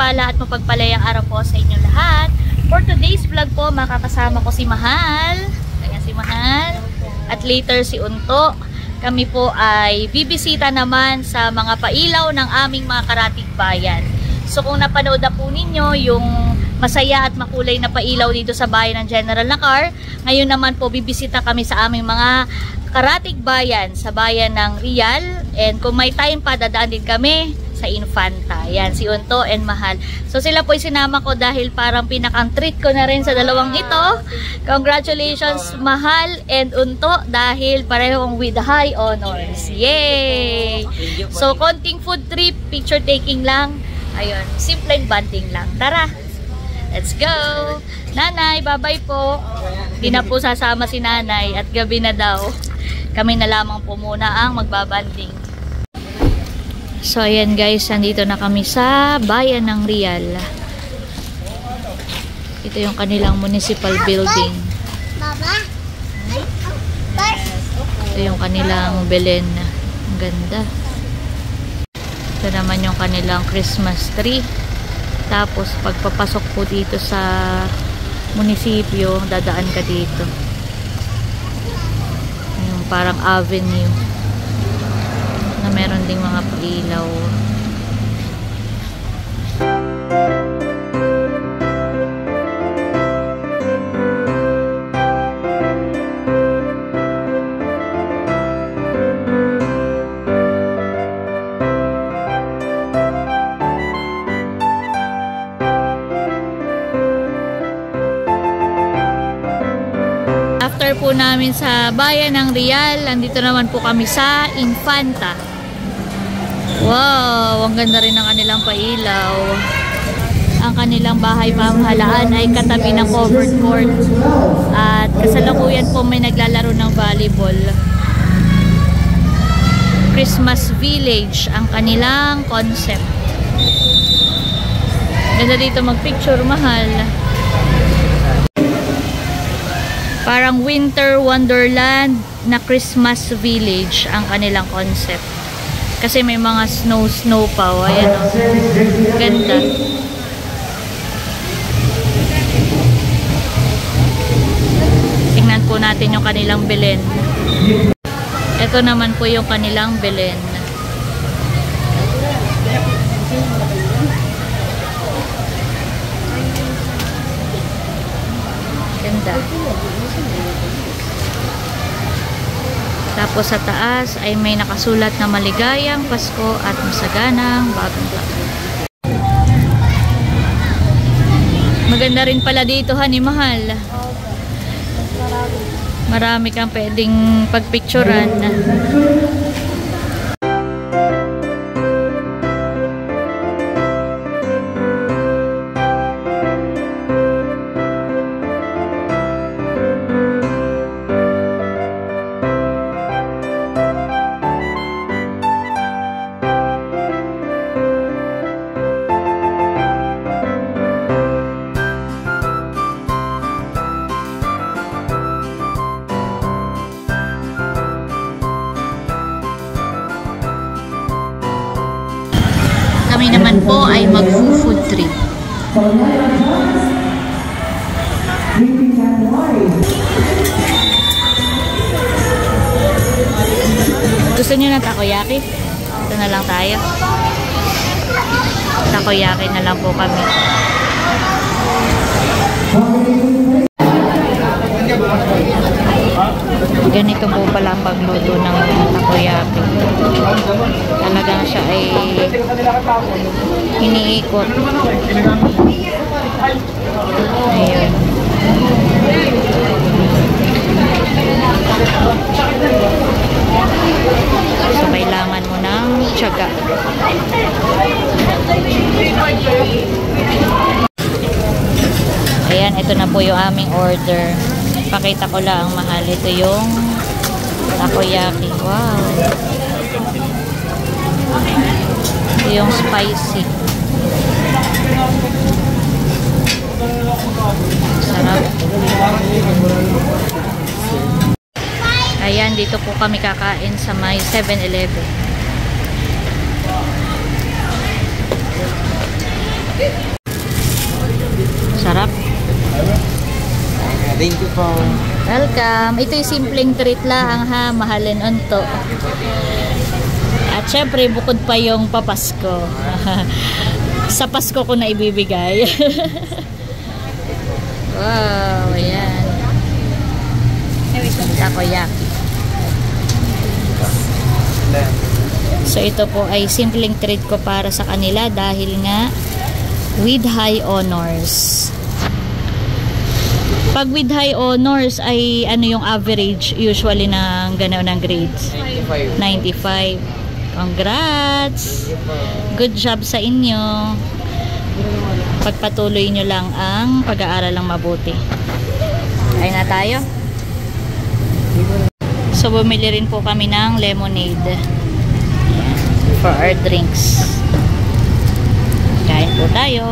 mapagpala at mapagpalayang araw po sa inyo lahat. For today's vlog po, makakasama ko si Mahal. Kaya si Mahal. At later si Unto. Kami po ay bibisita naman sa mga pailaw ng aming mga karatig bayan. So kung napanood na po ninyo yung masaya at makulay na pailaw dito sa bayan ng General Nakar, ngayon naman po bibisita kami sa aming mga karatig bayan sa bayan ng Rial. And kung may time pa, dadaan din kami sa Infanta. Yan, si Unto and Mahal. So sila po sinama ko dahil parang pinakang treat ko na rin sa dalawang ito. Congratulations Mahal and Unto dahil parehong with high honors. Yay! So konting food trip, picture taking lang. Ayun, simpleng bonding lang. Tara! Let's go! Nanay, bye-bye po. Hindi na po sasama si Nanay at gabi na daw. Kami na lamang po muna ang magbabanding. So ayan guys, nandito na kami sa bayan ng Rial. Ito yung kanilang municipal building. Ito yung kanilang Belen. Ang ganda. Ito naman yung kanilang Christmas tree. Tapos pagpapasok po dito sa munisipyo, dadaan ka dito. Yung parang avenue na meron ding mga pailaw. After po namin sa bayan ng Rial, andito naman po kami sa Infanta. Wow, ang ganda rin ng kanilang pailaw. Ang kanilang bahay pamahalaan ay katabi ng covered court. At kasalukuyan po may naglalaro ng volleyball. Christmas Village ang kanilang concept. Ganda dito magpicture, Mahal. Parang winter wonderland na Christmas Village ang kanilang concept. Kasi may mga snow pa. O, ayan o. Ganda. Tingnan po natin yung kanilang Belen. Ito naman po yung kanilang Belen. Ganda. Tapos sa taas ay may nakasulat na maligayang Pasko at masaganang bagong taon. Maganda rin pala dito, ni Mahal. Marami kang pwedeng pagpicturan. Kami naman po ay mag-food trip. Gusto niyo ng takoyaki? Ito na lang tayo. Takoyaki na lang po kami. Ganito po pala ang pagluto ng takoyaki. Talagang siya ay iniikot. Ayun. So kailangan mo ng tiyaga. Ayan, ito na po yung aming order. Pakita ko lang, Mahal. Ito yung takoyaki. Wow. Ito yung spicy. Sarap. Ayan, dito po kami kakain sa may 7-Eleven. Sarap. Thank you po. Welcome. Ito yung simpleng treat lang ha, mahalin unto. At syempre, bukod pa yung papasko. Sa Pasko ko na ibibigay. Wow, ayan. Takoyaki. So ito po ay simpleng treat ko para sa kanila dahil nga with high honors. Pag with high honors ay ano yung average usually ng gano'n ng grades? 95. Congrats! Good job sa inyo. Pagpatuloy nyo lang ang pag-aaral ng mabuti. Kain na tayo. So bumili rin po kami ng lemonade for our drinks. Kain po tayo.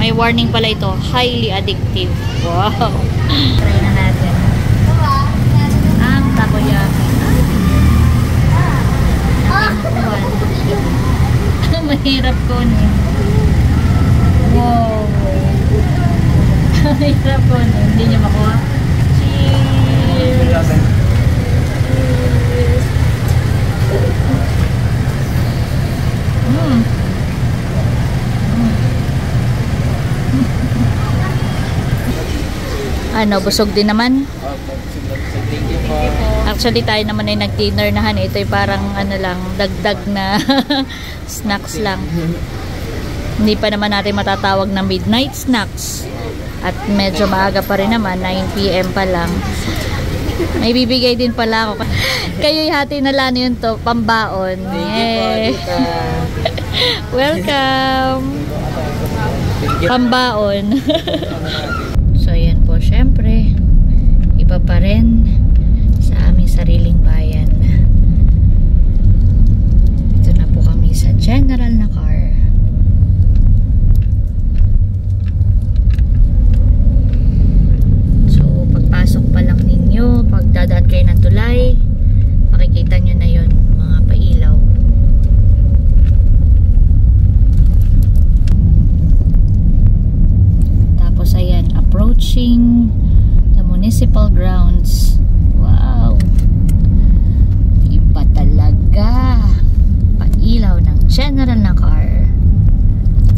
May warning pala ito, highly addictive. Wow! Try na natin. Ang takoyaki. Mahirap kunin. Wow! Mahirap kunin. Hindi niyo makuha. Cheers! Ano, busog din naman. Actually, tayo naman ay nag-dinner na han. Ito ay parang ano lang, dagdag na snacks lang. Hindi pa naman natin matatawag na midnight snacks. At medyo maaga pa rin naman, 9 PM pa lang. May bibigay din pala ako. Kayo'y hati na lang yun to, pambaon. Yay! Welcome! Pambaon. So, yan po, syempre, iba pa rin sa aming sariling bayan. Ito na po kami sa general na car. So, pagpasok pa lang ninyo, pag dadaan kayo ng tulay, makikita nyo na yun, mga pailaw. Tapos, ayan, approaching the municipal grounds. Wow! Iba talaga. Pailaw ng general na car.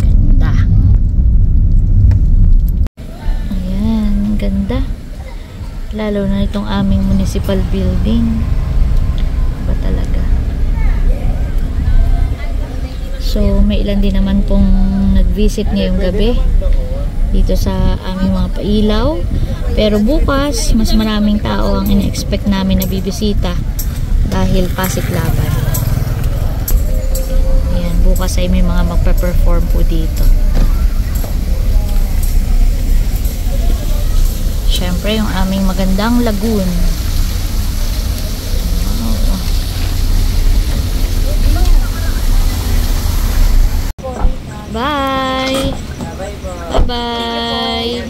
Ganda. Ayan, ganda. Lalo na itong aming municipal building. Iba talaga. So, may ilan din naman pong nag-visit ngayong gabi dito sa aming mga pailaw. Pero bukas, mas maraming tao ang ina-expect namin na bibisita dahil Pasiklaban. Ayan, bukas ay may mga magpa-perform po dito. Syempre, yung aming magandang lagoon. Wow. Bye! Bye-bye!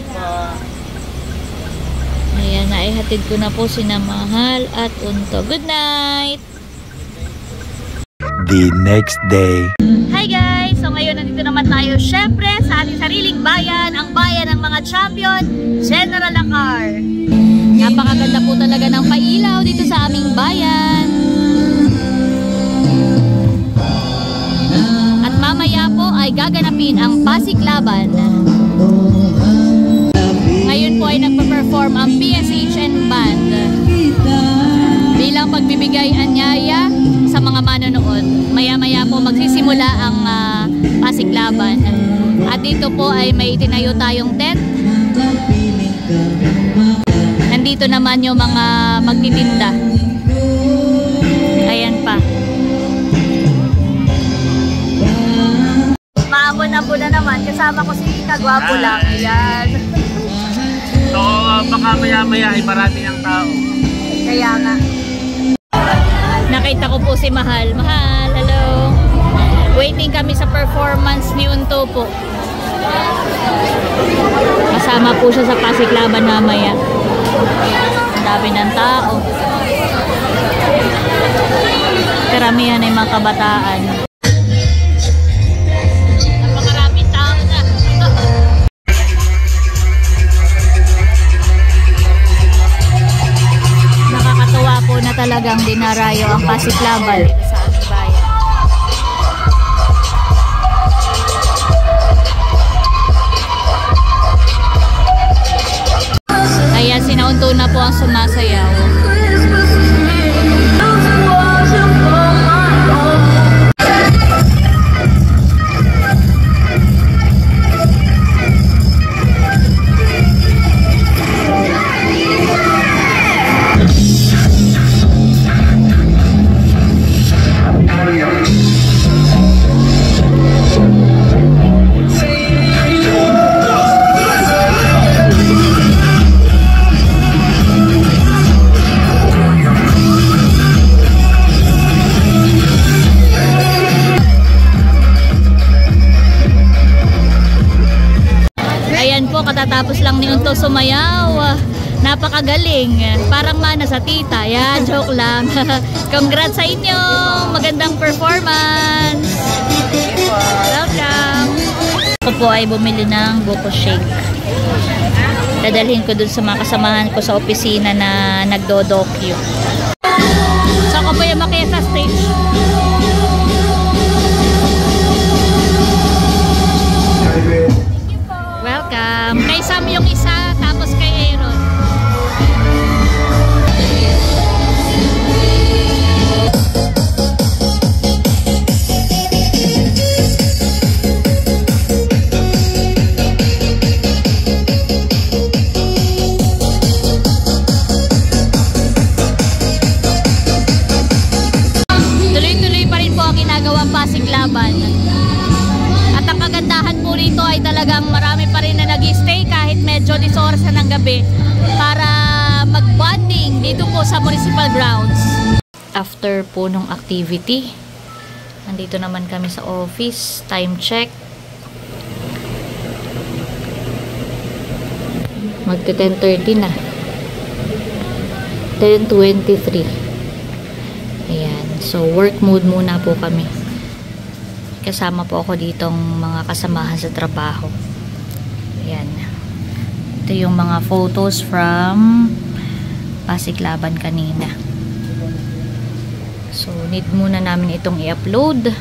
Ayan, naihatid ko na po sina Mahal at Unto. Good night! The next day. Hi guys! So ngayon nandito naman tayo syempre sa ating sariling bayan, ang bayan ng mga champion, General Acar. Napakaganda po talaga ng pailaw dito sa aming bayan. At mamaya po ay gaganapin ang Pasiklaban. Ngayon po ay nagpa-perform ang PSHN Band bilang pagbibigay anyaya sa mga manonood. Maya-maya po magsisimula ang Pasiklaban. At dito po ay may itinayo tayong tent. Nandito naman yung mga magtitinda. Ayan pa. Maamon-abo na naman. Kasama ko si Kagwapo lang. Ayan. So, baka maya-maya ay marami ang tao. Kaya nga. Nakita ko po si Mahal. Mahal, hello. Waiting kami sa performance ni Unto po. Kasama po siya sa Pasiklaban mamaya. Ang dami ng tao. Karamihan ay mga kabataan. talagang dinarayo ang Pasiklaban dito sa aming bayan. Kaya sinaunto na po ang sumasayaw. Katatapos lang ni Unto sumayaw. Napakagaling. Parang mana sa tita. Yan, joke lang. Congrats sa inyo. Magandang performance. Welcome. Ako po ay bumili ng buko shake. Dadalhin ko dun sa mga kasamahan ko sa opisina na nagdodokyo. So ako po yung makiya sa stage. Welcome. Kay Sam yung isa, tapos kay Aaron. Tuloy-tuloy pa rin po ang ginagawang Pasiklaban. At ang kagandahan po rito ay talagang marami pa rin na nag-stay kahit medyo 10 oras na ng gabi para mag-bonding dito po sa municipal grounds. After po nung activity, nandito naman kami sa office. Time check. Magto 10:30 na. 10:23. Ayan. So, work mode muna po kami. Kasama po ako ditong mga kasamahan sa trabaho. Ayan. Ito yung mga photos from Pasiklaban kanina. So, need muna namin itong i-upload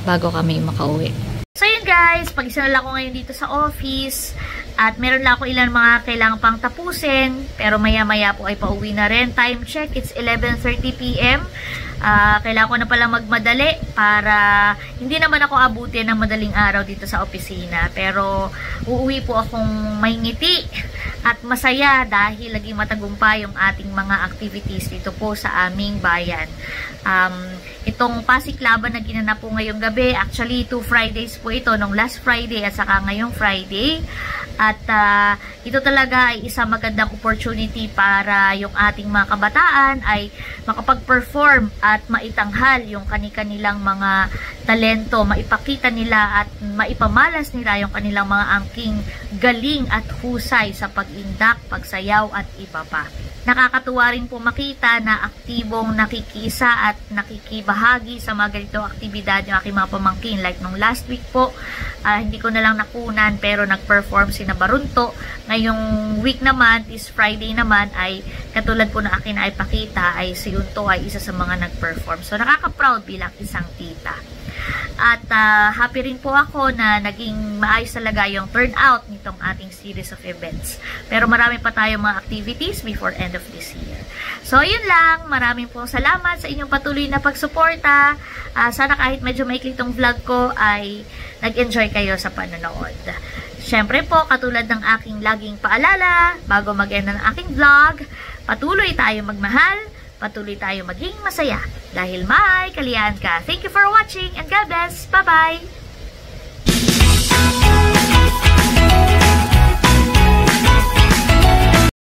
bago kami makauwi. So, yun guys. Pag-isa na lang ako ngayon dito sa office. At meron lang ako ilang mga kailangan pang tapusin. Pero maya-maya po ay pauwi na rin. Time check. It's 11:30 PM. Kailangan ko na palang magmadali para hindi naman ako abutin ng madaling araw dito sa opisina. Pero uuwi po akong may ngiti at masaya dahil laging matagumpay yung ating mga activities dito po sa aming bayan. Itong Pasiklaban na ginanap po ngayong gabi, actually 2 Fridays po ito, nung last Friday at saka ngayong Friday. At ito talaga ay isang magandang opportunity para yung ating mga kabataan ay makapag-perform at maitanghal yung kani-kanilang mga talento, maipakita nila at maipamalas nila yung kanilang mga angking galing at husay sa pag-indak, pagsayaw at iba pa. Nakakatuwa rin po makita na aktibong nakikisa at nakikibahagi sa mga ganitong aktibidad yung aking mga pamangkin. Like nung last week po, hindi ko na lang nakunan pero nag-perform si Barunto. Ngayong week naman, this Friday naman, ay katulad po na akin ay pakita, ay si Unto ay isa sa mga nag-perform. So nakaka-proud bilang isang tita. At happy rin po ako na naging maayos talaga yung turnout nitong ating series of events. Pero marami pa tayong mga activities before end of this year. So, yun lang. Maraming pong salamat sa inyong patuloy na pagsuporta. Sana kahit medyo maikli itong vlog ko ay nag-enjoy kayo sa panonood. Siyempre po, katulad ng aking laging paalala, bago mag-end ng aking vlog, patuloy tayo magmahal, patuloy tayo maging masaya dahil may kaliyahan ka. Thank you for watching and God bless. Bye-bye!